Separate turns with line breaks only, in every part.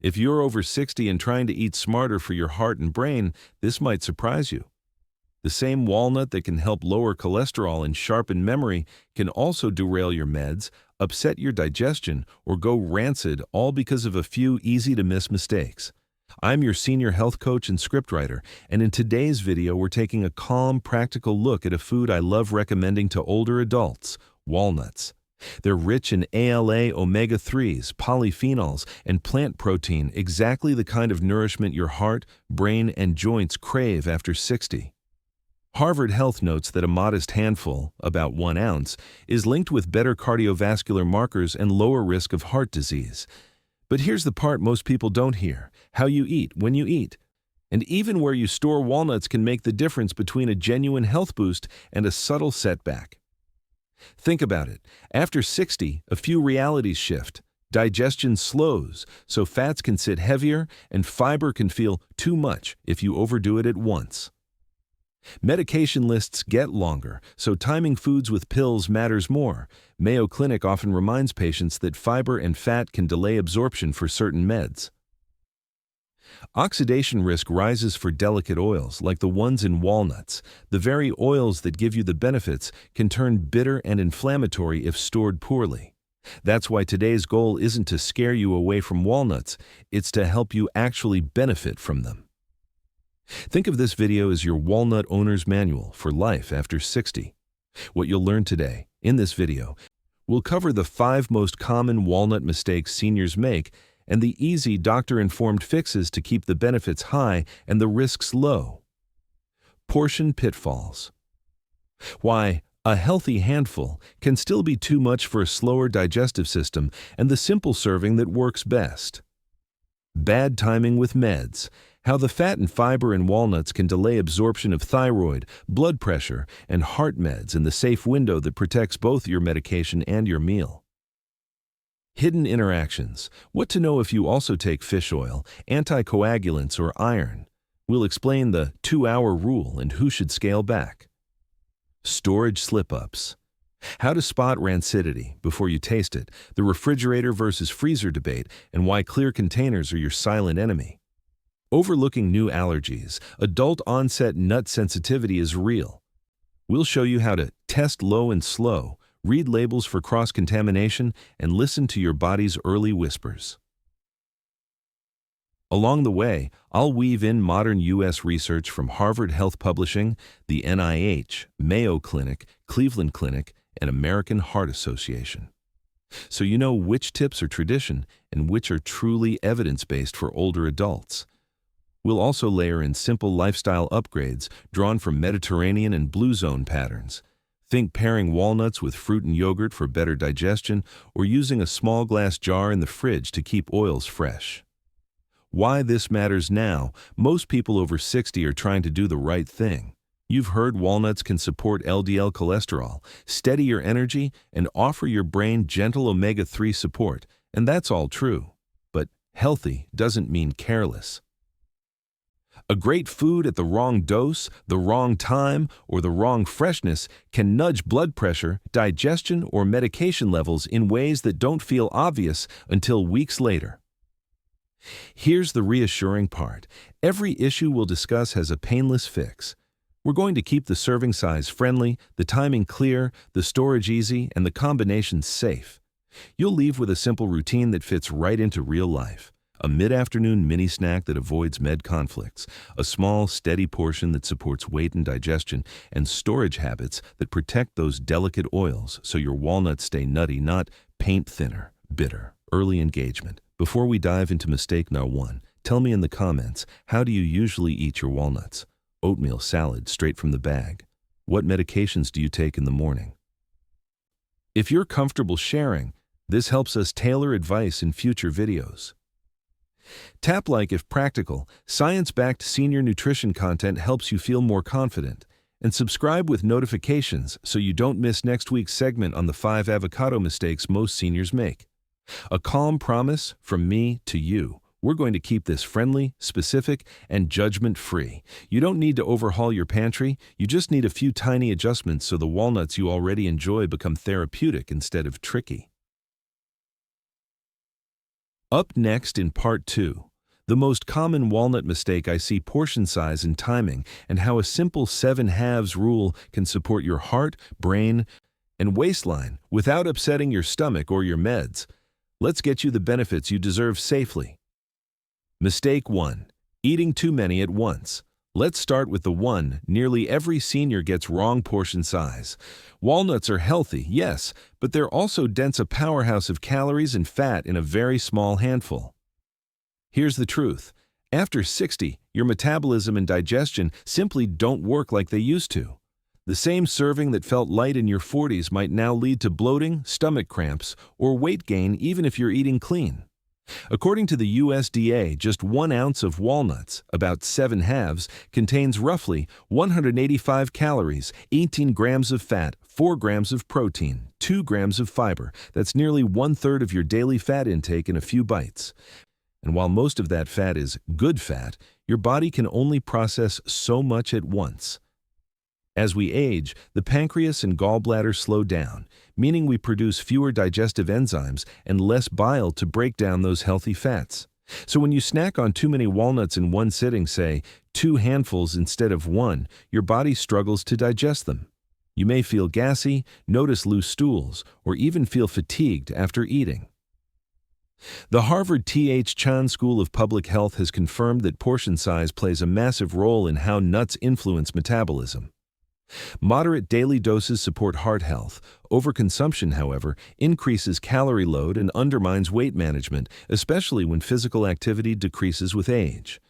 If you're over 60 and trying to eat smarter for your heart and brain, this might surprise you. The same walnut that can help lower cholesterol and sharpen memory can also derail your meds, upset your digestion, or go rancid, all because of a few easy-to-miss mistakes. I'm your senior health coach and scriptwriter, and in today's video we're taking a calm, practical look at a food I love recommending to older adults: walnuts. They're rich in ALA, omega-3s, polyphenols, and plant protein, exactly the kind of nourishment your heart, brain, and joints crave after 60. Harvard Health notes that a modest handful, about 1 ounce, is linked with better cardiovascular markers and lower risk of heart disease. But here's the part most people don't hear: how you eat when you eat. And even where you store walnuts can make the difference between a genuine health boost and a subtle setback. Think about it. After 60, a few realities shift. Digestion slows, so fats can sit heavier, and fiber can feel too much if you overdo it at once. Medication lists get longer, so timing foods with pills matters more. Mayo Clinic often reminds patients that fiber and fat can delay absorption for certain meds. Oxidation risk rises for delicate oils, like the ones in walnuts. The very oils that give you the benefits can turn bitter and inflammatory if stored poorly. That's why today's goal isn't to scare you away from walnuts, it's to help you actually benefit from them. Think of this video as your walnut owner's manual for life after 60. What you'll learn today, in this video, we'll cover the 5 most common walnut mistakes seniors make and the easy doctor-informed fixes to keep the benefits high and the risks low. Portion pitfalls. Why a healthy handful can still be too much for a slower digestive system, and the simple serving that works best. Bad timing with meds. How the fat and fiber in walnuts can delay absorption of thyroid, blood pressure, and heart meds in the safe window that protects both your medication and your meal. Hidden interactions. What to know if you also take fish oil, anticoagulants, or iron. We'll explain the 2-hour rule and who should scale back. Storage slip-ups. How to spot rancidity before you taste it, the refrigerator versus freezer debate, and why clear containers are your silent enemy. Overlooking new allergies. Adult-onset nut sensitivity is real. We'll show you how to test low and slow, read labels for cross-contamination, and listen to your body's early whispers. Along the way, I'll weave in modern U.S. research from Harvard Health Publishing, the NIH, Mayo Clinic, Cleveland Clinic, and American Heart Association. So you know which tips are tradition and which are truly evidence-based for older adults. We'll also layer in simple lifestyle upgrades drawn from Mediterranean and Blue Zone patterns. Think pairing walnuts with fruit and yogurt for better digestion, or using a small glass jar in the fridge to keep oils fresh. Why this matters now: most people over 60 are trying to do the right thing. You've heard walnuts can support LDL cholesterol, steady your energy, and offer your brain gentle omega-3 support, and that's all true. But healthy doesn't mean careless. A great food at the wrong dose, the wrong time, or the wrong freshness can nudge blood pressure, digestion, or medication levels in ways that don't feel obvious until weeks later. Here's the reassuring part: every issue we'll discuss has a painless fix. We're going to keep the serving size friendly, the timing clear, the storage easy, and the combinations safe. You'll leave with a simple routine that fits right into real life. A mid-afternoon mini snack that avoids med conflicts, a small, steady portion that supports weight and digestion, and storage habits that protect those delicate oils so your walnuts stay nutty, not paint thinner, bitter. Early engagement. Before we dive into mistake number 1, tell me in the comments, how do you usually eat your walnuts? Oatmeal salad straight from the bag? What medications do you take in the morning? If you're comfortable sharing, this helps us tailor advice in future videos. Tap like if practical. Science-backed senior nutrition content helps you feel more confident. And subscribe with notifications so you don't miss next week's segment on the 5 avocado mistakes most seniors make. A calm promise from me to you: we're going to keep this friendly, specific, and judgment-free. You don't need to overhaul your pantry, you just need a few tiny adjustments so the walnuts you already enjoy become therapeutic instead of tricky. Up next in Part 2, the most common walnut mistake I see: portion size and timing, and how a simple 7/2 rule can support your heart, brain, and waistline without upsetting your stomach or your meds. Let's get you the benefits you deserve safely. Mistake 1. Eating too many at once. Let's start with the one nearly every senior gets wrong: portion size. Walnuts are healthy, yes, but they're also dense, a powerhouse of calories and fat in a very small handful. Here's the truth. After 60, your metabolism and digestion simply don't work like they used to. The same serving that felt light in your 40s might now lead to bloating, stomach cramps, or weight gain even if you're eating clean. According to the USDA, just 1 ounce of walnuts, about 7/2, contains roughly 185 calories, 18 grams of fat, 4 grams of protein, 2 grams of fiber. That's nearly 1/3 of your daily fat intake in a few bites. And while most of that fat is good fat, your body can only process so much at once. As we age, the pancreas and gallbladder slow down, meaning we produce fewer digestive enzymes and less bile to break down those healthy fats. So when you snack on too many walnuts in one sitting, say 2 handfuls instead of 1, your body struggles to digest them. You may feel gassy, notice loose stools, or even feel fatigued after eating. The Harvard T.H. Chan School of Public Health has confirmed that portion size plays a massive role in how nuts influence metabolism. Moderate daily doses support heart health. Overconsumption, however, increases calorie load and undermines weight management, especially when physical activity decreases with age.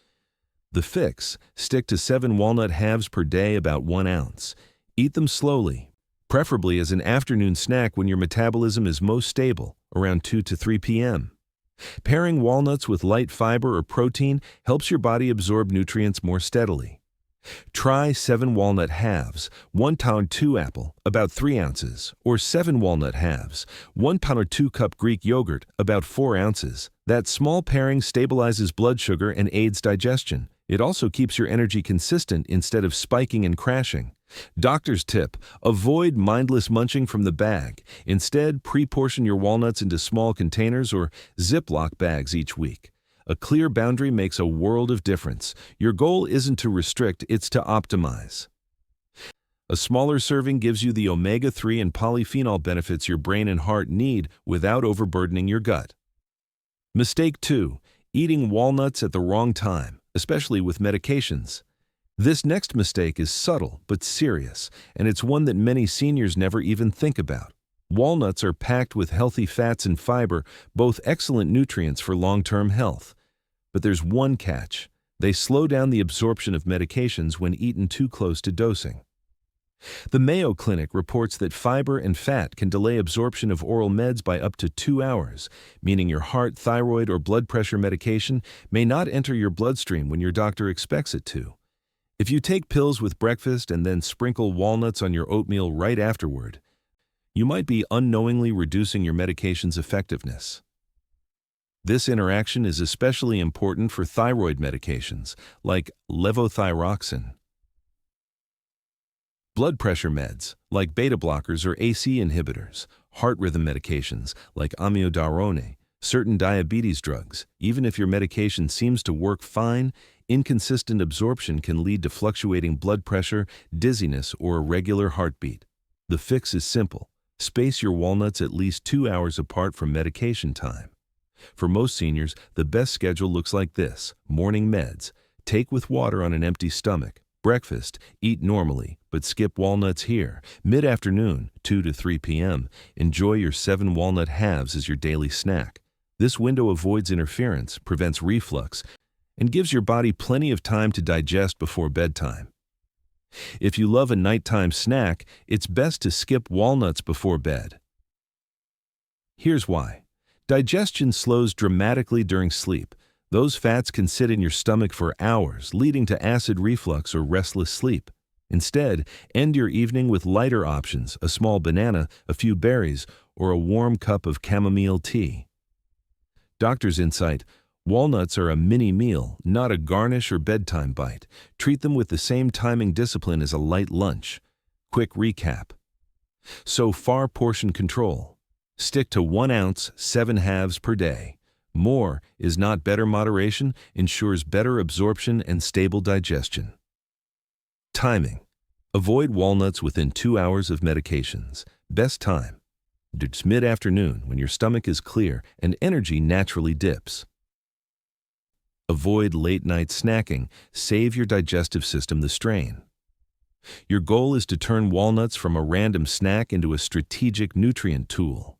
The fix: stick to 7 walnut halves per day, about 1 ounce. Eat them slowly, preferably as an afternoon snack when your metabolism is most stable, around 2 to 3 p.m. Pairing walnuts with light fiber or protein helps your body absorb nutrients more steadily. Try 7 walnut halves, 1 pound 2 apple, about 3 ounces, or 7 walnut halves, 1 pound or 2 cup Greek yogurt, about 4 ounces. That small pairing stabilizes blood sugar and aids digestion. It also keeps your energy consistent instead of spiking and crashing. Doctor's tip: avoid mindless munching from the bag. Instead, pre-portion your walnuts into small containers or Ziploc bags each week. A clear boundary makes a world of difference. Your goal isn't to restrict, it's to optimize. A smaller serving gives you the omega-3 and polyphenol benefits your brain and heart need without overburdening your gut. Mistake 2. Eating walnuts at the wrong time, especially with medications. This next mistake is subtle but serious, and it's one that many seniors never even think about. Walnuts are packed with healthy fats and fiber, both excellent nutrients for long-term health. But there's one catch: they slow down the absorption of medications when eaten too close to dosing. The Mayo Clinic reports that fiber and fat can delay absorption of oral meds by up to 2 hours, meaning your heart, thyroid, or blood pressure medication may not enter your bloodstream when your doctor expects it to. If you take pills with breakfast and then sprinkle walnuts on your oatmeal right afterward, you might be unknowingly reducing your medication's effectiveness. This interaction is especially important for thyroid medications like levothyroxine. Blood pressure meds like beta blockers or AC inhibitors, heart rhythm medications like amiodarone, certain diabetes drugs. Even if your medication seems to work fine, inconsistent absorption can lead to fluctuating blood pressure, dizziness, or irregular heartbeat. The fix is simple: space your walnuts at least 2 hours apart from medication time. For most seniors, the best schedule looks like this: morning meds, take with water on an empty stomach. Breakfast, eat normally, but skip walnuts here. Mid-afternoon, 2 to 3 p.m., enjoy your 7 walnut halves as your daily snack. This window avoids interference, prevents reflux, and gives your body plenty of time to digest before bedtime. If you love a nighttime snack, it's best to skip walnuts before bed. Here's why. Digestion slows dramatically during sleep. Those fats can sit in your stomach for hours, leading to acid reflux or restless sleep. Instead, end your evening with lighter options: a small banana, a few berries, or a warm cup of chamomile tea. Doctor's insight: walnuts are a mini meal, not a garnish or bedtime bite. Treat them with the same timing discipline as a light lunch. Quick recap. So far, portion control. Stick to 1 ounce, 7 halves per day. More is not better. Moderation ensures better absorption and stable digestion. Timing. Avoid walnuts within 2 hours of medications. Best time: it's mid-afternoon when your stomach is clear and energy naturally dips. Avoid late-night snacking. Save your digestive system the strain. Your goal is to turn walnuts from a random snack into a strategic nutrient tool.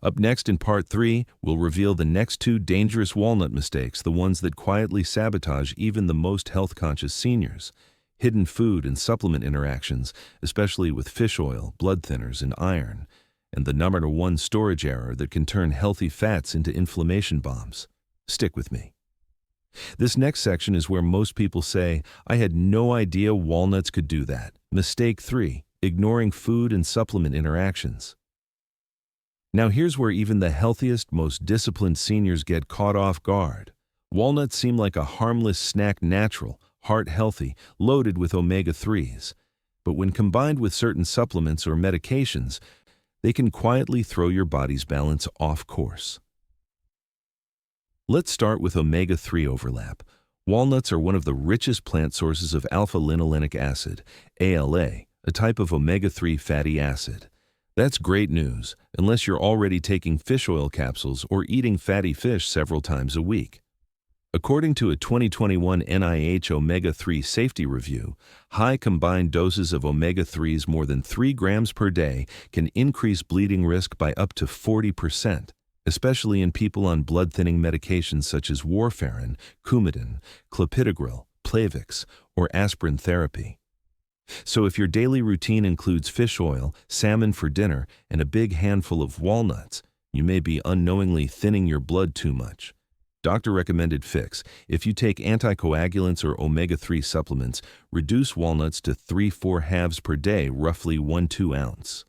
Up next in Part 3, we'll reveal the next 2 dangerous walnut mistakes, the ones that quietly sabotage even the most health-conscious seniors. Hidden food and supplement interactions, especially with fish oil, blood thinners, and iron. And the number 1 storage error that can turn healthy fats into inflammation bombs. Stick with me. This next section is where most people say, "I had no idea walnuts could do that." Mistake 3, ignoring food and supplement interactions. Now here's where even the healthiest, most disciplined seniors get caught off guard. Walnuts seem like a harmless snack, natural, heart-healthy, loaded with omega-3s. But when combined with certain supplements or medications, they can quietly throw your body's balance off course. Let's start with omega-3 overlap. Walnuts are one of the richest plant sources of alpha-linolenic acid, ALA, a type of omega-3 fatty acid. That's great news, unless you're already taking fish oil capsules or eating fatty fish several times a week. According to a 2021 NIH omega-3 safety review, high combined doses of omega-3s more than 3 grams per day can increase bleeding risk by up to 40%. Especially in people on blood-thinning medications such as warfarin, Coumadin, clopidogrel, Plavix, or aspirin therapy. So if your daily routine includes fish oil, salmon for dinner, and a big handful of walnuts, you may be unknowingly thinning your blood too much. Doctor-recommended fix: if you take anticoagulants or omega-3 supplements, reduce walnuts to 3-4 halves per day, roughly 1-2 ounce.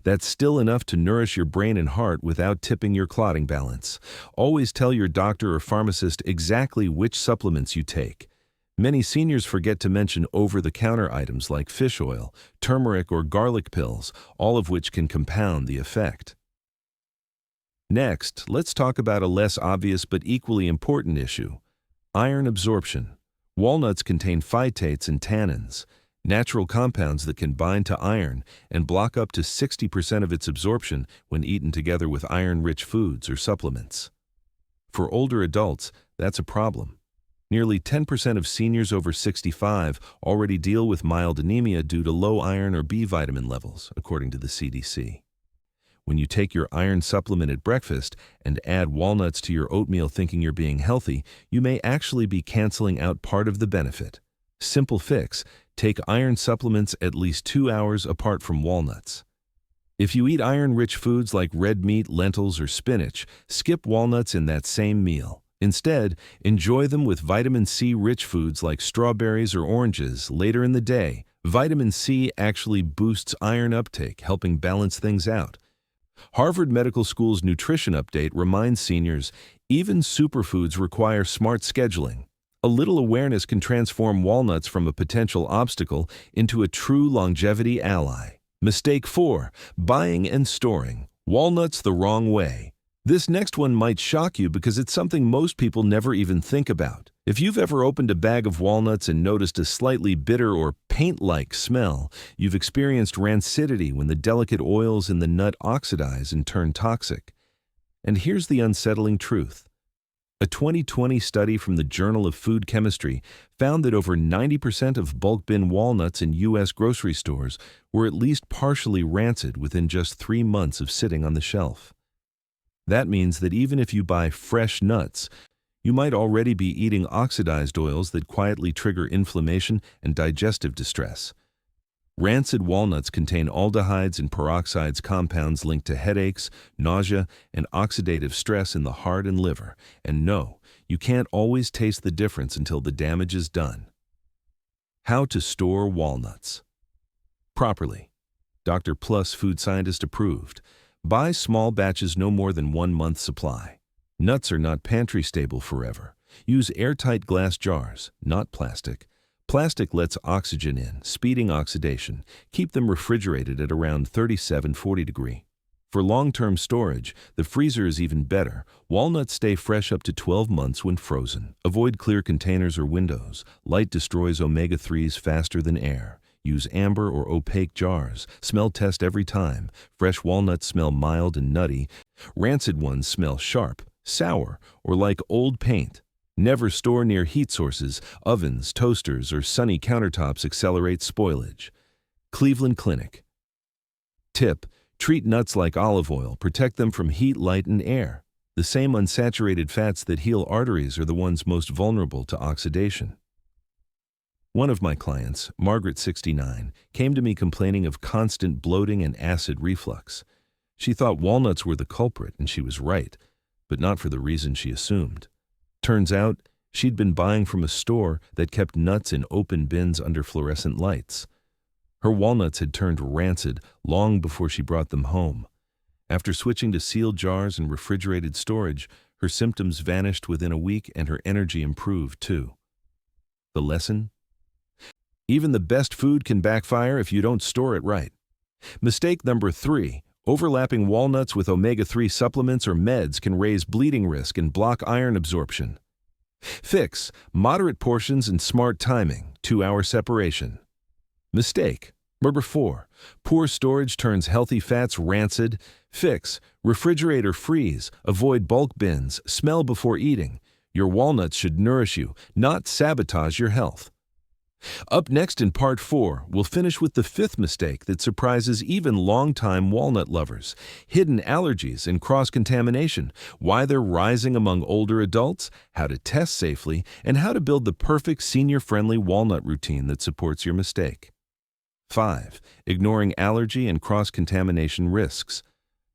That's still enough to nourish your brain and heart without tipping your clotting balance. Always tell your doctor or pharmacist exactly which supplements you take. Many seniors forget to mention over-the-counter items like fish oil, turmeric, or garlic pills, all of which can compound the effect. Next, let's talk about a less obvious but equally important issue: iron absorption. Walnuts contain phytates and tannins, natural compounds that can bind to iron and block up to 60% of its absorption when eaten together with iron-rich foods or supplements. For older adults, that's a problem. Nearly 10% of seniors over 65 already deal with mild anemia due to low iron or B vitamin levels, according to the CDC. When you take your iron supplement at breakfast and add walnuts to your oatmeal thinking you're being healthy, you may actually be canceling out part of the benefit. Simple fix: take iron supplements at least 2 hours apart from walnuts. If you eat iron-rich foods like red meat, lentils, or spinach, skip walnuts in that same meal. Instead, enjoy them with vitamin C-rich foods like strawberries or oranges later in the day. Vitamin C actually boosts iron uptake, helping balance things out. Harvard Medical School's Nutrition Update reminds seniors, even superfoods require smart scheduling. A little awareness can transform walnuts from a potential obstacle into a true longevity ally. Mistake 4: buying and storing walnuts the wrong way. This next one might shock you because it's something most people never even think about. If you've ever opened a bag of walnuts and noticed a slightly bitter or paint-like smell, you've experienced rancidity when the delicate oils in the nut oxidize and turn toxic. And here's the unsettling truth. A 2020 study from the Journal of Food Chemistry found that over 90% of bulk bin walnuts in U.S. grocery stores were at least partially rancid within just 3 months of sitting on the shelf. That means that even if you buy fresh nuts, you might already be eating oxidized oils that quietly trigger inflammation and digestive distress. Rancid walnuts contain aldehydes and peroxides, compounds linked to headaches, nausea, and oxidative stress in the heart and liver. And no, you can't always taste the difference until the damage is done. How to store walnuts properly. Dr. Plus food scientist approved. Buy small batches, no more than 1 month's supply. Nuts are not pantry stable forever. Use airtight glass jars, not plastic. Plastic lets oxygen in, speeding oxidation. Keep them refrigerated at around 37-40 degrees For long-term storage, the freezer is even better. Walnuts stay fresh up to 12 months when frozen. Avoid clear containers or windows. Light destroys omega-3s faster than air. Use amber or opaque jars. Smell test every time. Fresh walnuts smell mild and nutty. Rancid ones smell sharp, sour, or like old paint. Never store near heat sources. Ovens, toasters, or sunny countertops accelerate spoilage. Cleveland Clinic. Tip: treat nuts like olive oil. Protect them from heat, light, and air. The same unsaturated fats that heal arteries are the ones most vulnerable to oxidation. One of my clients, Margaret, 69, came to me complaining of constant bloating and acid reflux. She thought walnuts were the culprit, and she was right, but not for the reason she assumed. Turns out, she'd been buying from a store that kept nuts in open bins under fluorescent lights. Her walnuts had turned rancid long before she brought them home. After switching to sealed jars and refrigerated storage, her symptoms vanished within a week and her energy improved too. The lesson? Even the best food can backfire if you don't store it right. Mistake number 3. Overlapping walnuts with omega-3 supplements or meds can raise bleeding risk and block iron absorption. Fix: moderate portions and smart timing, 2-hour separation. Mistake number 4. Poor storage turns healthy fats rancid. Fix: refrigerate or freeze. Avoid bulk bins. Smell before eating. Your walnuts should nourish you, not sabotage your health. Up next in Part 4, we'll finish with the 5th mistake that surprises even longtime walnut lovers: hidden allergies and cross-contamination, why they're rising among older adults, how to test safely, and how to build the perfect senior-friendly walnut routine that supports your mistake. 5. Ignoring allergy and cross-contamination risks.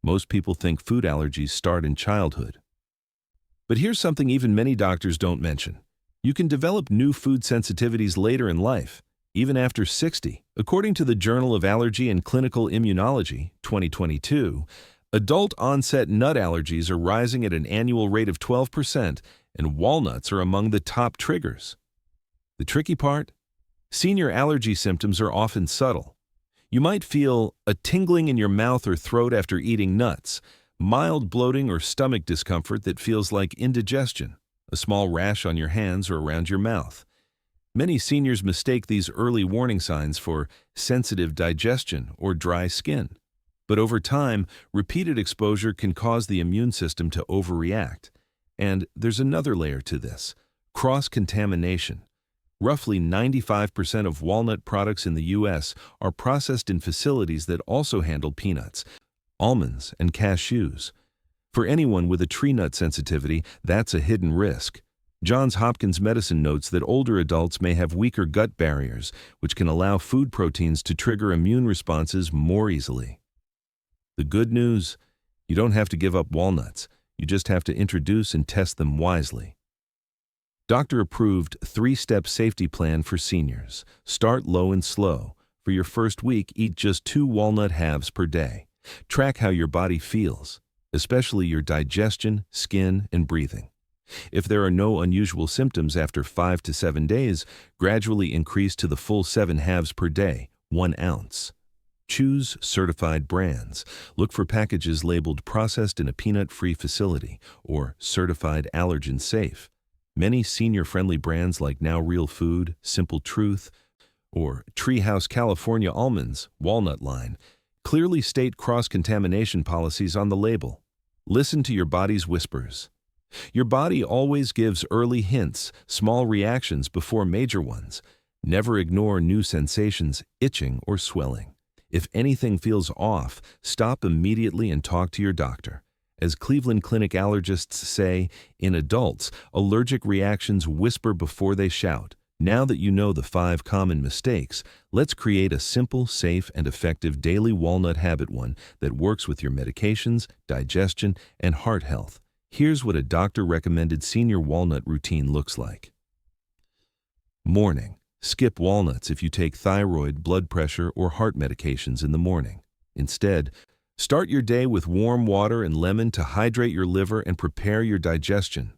Most people think food allergies start in childhood. But here's something even many doctors don't mention. You can develop new food sensitivities later in life, even after 60. According to the Journal of Allergy and Clinical Immunology, 2022, adult-onset nut allergies are rising at an annual rate of 12%, and walnuts are among the top triggers. The tricky part? Senior allergy symptoms are often subtle. You might feel a tingling in your mouth or throat after eating nuts, mild bloating or stomach discomfort that feels like indigestion, a small rash on your hands or around your mouth. Many seniors mistake these early warning signs for sensitive digestion or dry skin. But over time, repeated exposure can cause the immune system to overreact. And there's another layer to this: cross-contamination. Roughly 95% of walnut products in the U.S. are processed in facilities that also handle peanuts, almonds, and cashews. For anyone with a tree nut sensitivity, that's a hidden risk. Johns Hopkins Medicine notes that older adults may have weaker gut barriers, which can allow food proteins to trigger immune responses more easily. The good news? You don't have to give up walnuts. You just have to introduce and test them wisely. Doctor-approved 3-step safety plan for seniors. Start low and slow. For your first week, eat just 2 walnut halves per day. Track how your body feels, especially your digestion, skin, and breathing. If there are no unusual symptoms after 5 to 7 days, gradually increase to the full 7 halves per day, 1 ounce. Choose certified brands. Look for packages labeled processed in a peanut-free facility or certified allergen safe. Many senior-friendly brands like Now Real Food, Simple Truth, or Treehouse California Almonds, Walnut line, clearly state cross-contamination policies on the label. Listen to your body's whispers. Your body always gives early hints, small reactions before major ones. Never ignore new sensations, itching, or swelling. If anything feels off, stop immediately and talk to your doctor. As Cleveland Clinic allergists say, in adults, allergic reactions whisper before they shout. Now that you know the 5 common mistakes, let's create a simple, safe, and effective daily walnut habit, one that works with your medications, digestion, and heart health. Here's what a doctor-recommended senior walnut routine looks like. Morning. Skip walnuts if you take thyroid, blood pressure, or heart medications in the morning. Instead, start your day with warm water and lemon to hydrate your liver and prepare your digestion.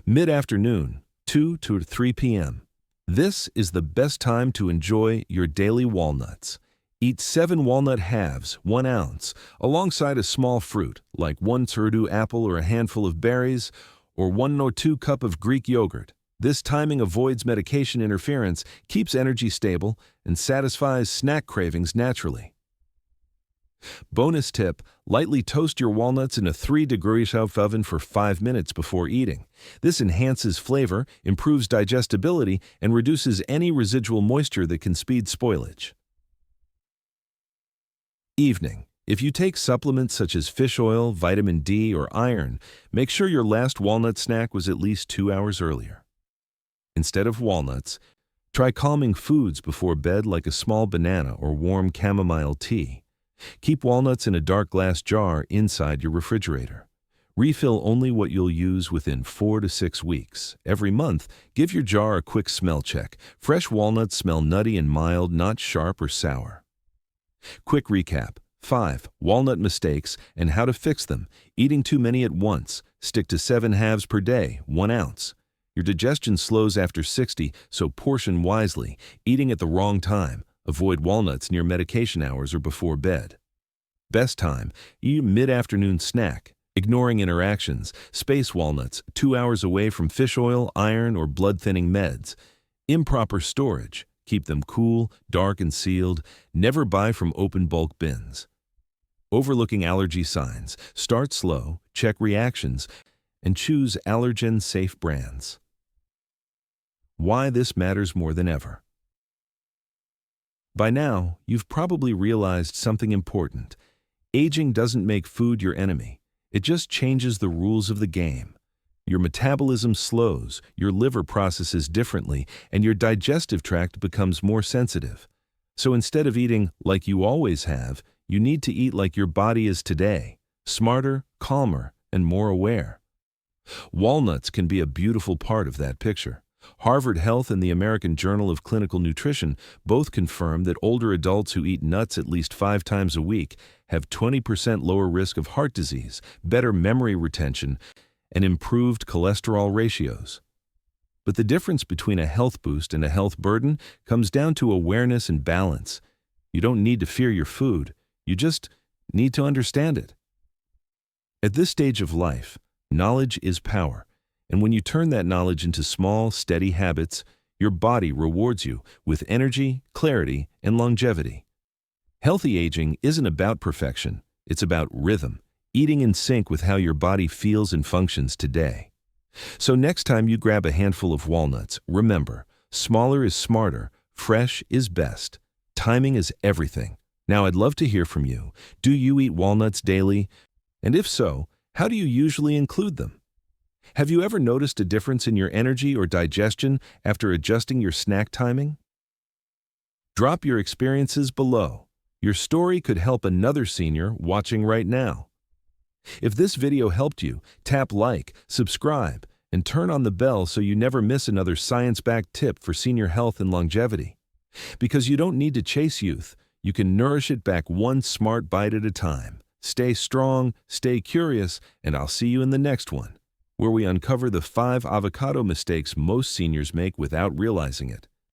Mid-afternoon, 2 to 3 p.m. This is the best time to enjoy your daily walnuts. Eat 7 walnut halves, 1 ounce, alongside a small fruit, like 1 turdu apple or a handful of berries, or 1 or 2 cup of Greek yogurt. This timing avoids medication interference, keeps energy stable, and satisfies snack cravings naturally. Bonus tip, lightly toast your walnuts in a 3-degree oven for 5 minutes before eating. This enhances flavor, improves digestibility, and reduces any residual moisture that can speed spoilage. Evening. If you take supplements such as fish oil, vitamin D, or iron, make sure your last walnut snack was at least 2 hours earlier. Instead of walnuts, try calming foods before bed like a small banana or warm chamomile tea. Keep walnuts in a dark glass jar inside your refrigerator. Refill only what you'll use within 4 to 6 weeks. Every month, give your jar a quick smell check. Fresh walnuts smell nutty and mild, not sharp or sour. Quick recap. 5 walnut mistakes and how to fix them. Eating too many at once. Stick to 7 halves per day, 1 ounce. Your digestion slows after 60, so portion wisely. Eating at the wrong time. Avoid walnuts near medication hours or before bed. Best time, eat a mid-afternoon snack. Ignoring interactions. Space walnuts, 2 hours away from fish oil, iron, or blood-thinning meds. Improper storage. Keep them cool, dark, and sealed. Never buy from open bulk bins. Overlooking allergy signs. Start slow, check reactions, and choose allergen-safe brands. Why this matters more than ever. By now, you've probably realized something important. Aging doesn't make food your enemy. It just changes the rules of the game. Your metabolism slows, your liver processes differently, and your digestive tract becomes more sensitive. So instead of eating like you always have, you need to eat like your body is today, smarter, calmer, and more aware. Walnuts can be a beautiful part of that picture. Harvard Health and the American Journal of Clinical Nutrition both confirm that older adults who eat nuts at least 5 times a week have 20% lower risk of heart disease, better memory retention, and improved cholesterol ratios. But the difference between a health boost and a health burden comes down to awareness and balance. You don't need to fear your food, you just need to understand it. At this stage of life, knowledge is power, and when you turn that knowledge into small, steady habits, your body rewards you with energy, clarity, and longevity. Healthy aging isn't about perfection, it's about rhythm. Eating in sync with how your body feels and functions today. So next time you grab a handful of walnuts, remember, smaller is smarter, fresh is best. Timing is everything. Now I'd love to hear from you. Do you eat walnuts daily? And if so, how do you usually include them? Have you ever noticed a difference in your energy or digestion after adjusting your snack timing? Drop your experiences below. Your story could help another senior watching right now. If this video helped you, tap like, subscribe, and turn on the bell so you never miss another science-backed tip for senior health and longevity. Because you don't need to chase youth, you can nourish it back one smart bite at a time. Stay strong, stay curious, and I'll see you in the next one, where we uncover the 5 avocado mistakes most seniors make without realizing it.